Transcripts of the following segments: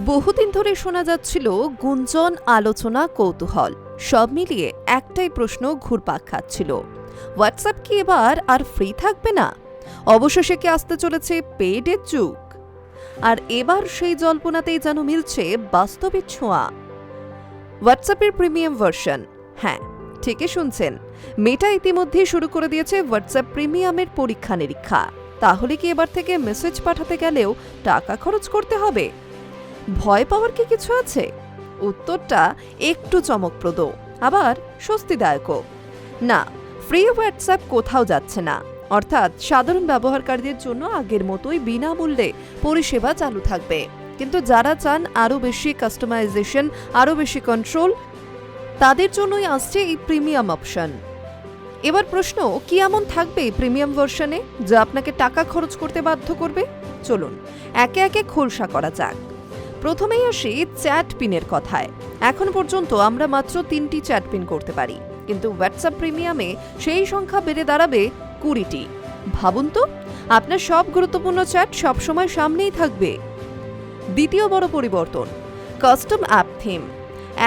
বহুদিন ধরে শোনা যাচ্ছিল গুঞ্জন, আলোচনা, কৌতূহল সব মিলিয়ে একটাই প্রশ্ন ঘুরপাক খাচ্ছিল, হোয়াটসঅ্যাপ কি এবার আর ফ্রি থাকবে না? অবশেষে কি আসতে চলেছে পেইডের যুগ? আর এবার সেই জল্পনাতেই যেন মিলছে বাস্তবের ছোঁয়া। হোয়াটসঅ্যাপের প্রিমিয়াম ভার্সন, হ্যাঁ ঠিকই শুনছেন, মেটা ইতিমধ্যেই শুরু করে দিয়েছে হোয়াটসঅ্যাপ প্রিমিয়ামের পরীক্ষা নিরীক্ষা। তাহলে কি এবার থেকে মেসেজ পাঠাতে গেলেও টাকা খরচ করতে হবে? ভয় পাওয়ার কি কিছু আছে? উত্তরটা একটু চমকপ্রদ, আবার স্বস্তিদায়কও। না, ফ্রি হোয়াটসঅ্যাপ কোথাও যাচ্ছে না। অর্থাৎ সাধারণ ব্যবহারকারীদের জন্য আগের মতোই বিনামূল্যে পরিষেবা চালু থাকবে, কিন্তু যারা চান আরও বেশি কাস্টমাইজেশন, আরও বেশি কন্ট্রোল, তাদের জন্যই আসছে এই প্রিমিয়াম অপশন। এবার প্রশ্ন, কি এমন থাকবে প্রিমিয়াম ভার্সনে যা আপনাকে টাকা খরচ করতে বাধ্য করবে? চলুন একে একে খোলসা করা যাক। প্রথমেই আসি চ্যাট পিনের কথায়। এখন পর্যন্ত আমরা মাত্র 3টি চ্যাট পিন করতে পারি, কিন্তু হোয়াটসঅ্যাপ প্রিমিয়ামে সেই সংখ্যা বেড়ে দাঁড়াবে 20টি। ভাবুন তো, আপনার সব গুরুত্বপূর্ণ চ্যাট সবসময় সামনেই থাকবে। দ্বিতীয় বড় পরিবর্তন, কাস্টম অ্যাপ থিম।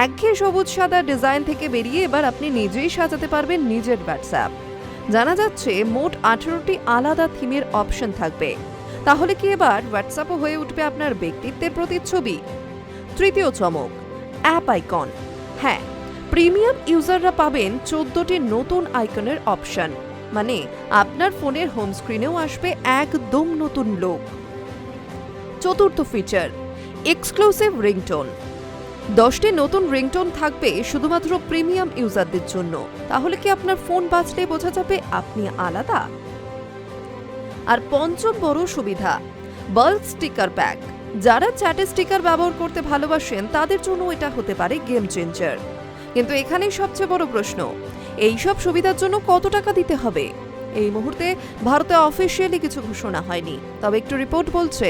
একঘেয়ে সবুজ সাদা ডিজাইন থেকে বেরিয়ে এবার আপনি নিজেই সাজাতে পারবেন নিজের হোয়াটসঅ্যাপ। জানা যাচ্ছে মোট 18টি আলাদা থিমের অপশন থাকবে। তাহলে কি এবার হোয়াটসঅ্যাপও হয়ে উঠবে আপনার ব্যক্তিত্বের প্রতিচ্ছবি? তৃতীয় চমক, অ্যাপ আইকন। হ্যাঁ, প্রিমিয়াম ইউজাররা পাবেন 14টি নতুন আইকনের অপশন, মানে আপনার ফোনের হোম স্ক্রিনেও আসবে একদম নতুন লুক। চতুর্থ ফিচার, এক্সক্লুসিভ রিংটোন। 10টি নতুন রিংটোন থাকবে শুধুমাত্র প্রিমিয়াম ইউজারদের জন্য। তাহলে কি আপনার ফোন বাজলে বোঝা যাবে আপনি আলাদা? আর পঞ্চম বড় সুবিধা, বাল্ক স্টিকার প্যাক। যারা চ্যাটে স্টিকার ব্যবহার করতে ভালোবাসেন তাদের জন্য এটা হতে পারে গেম চেঞ্জার। কিন্তু এখানেই সবচেয়ে বড় প্রশ্ন, এইসব সুবিধার জন্য কত টাকা দিতে হবে? এই মুহূর্তে ভারতে অফিসিয়ালি কিছু ঘোষণা হয়নি, তবে একটু রিপোর্ট বলছে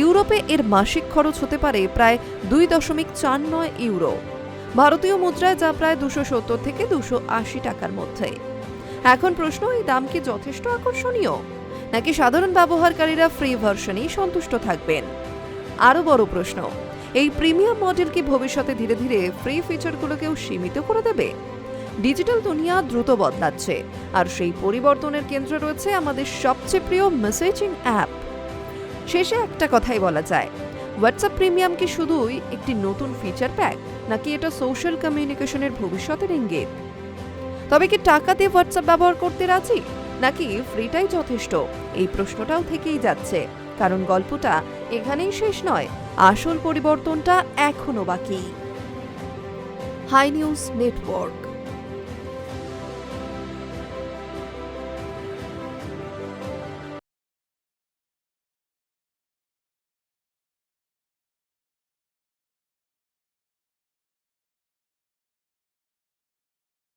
ইউরোপে এর মাসিক খরচ হতে পারে প্রায় 2.49 ইউরো। ভারতীয় মুদ্রায় যা প্রায় 270 থেকে 280 টাকার মধ্যে। এখন প্রশ্ন, এই দাম কি যথেষ্ট আকর্ষণীয়, নাকি সাধারণ ব্যবহারকারীরা ফ্রি ভার্সনেই সন্তুষ্ট থাকবেন? আরও বড় প্রশ্ন, এই প্রিমিয়াম মডেল কি ভবিষ্যতে ধীরে ধীরে ফ্রি ফিচারগুলোকেও সীমিত করে দেবে? ডিজিটাল দুনিয়া দ্রুত বদলাচ্ছে, আর সেই পরিবর্তনের কেন্দ্রে রয়েছে আমাদের সবচেয়ে প্রিয় মেসেজিং অ্যাপ। শেষে একটা কথাই বলা যায়, হোয়াটসঅ্যাপ প্রিমিয়াম কি শুধুই একটি নতুন ফিচার প্যাক, নাকি এটা সোশ্যাল কমিউনিকেশনের ভবিষ্যতের ইঙ্গিত? তবে কি টাকা দিয়ে হোয়াটসঅ্যাপ ব্যবহার করতে রাজি, নাকি ফ্রিটাই যথেষ্ট? এই প্রশ্নটাও থেকেই যাচ্ছে, কারণ গল্পটা এখানেই শেষ নয়, আসল পরিবর্তনটা এখনো বাকি। Hi News network.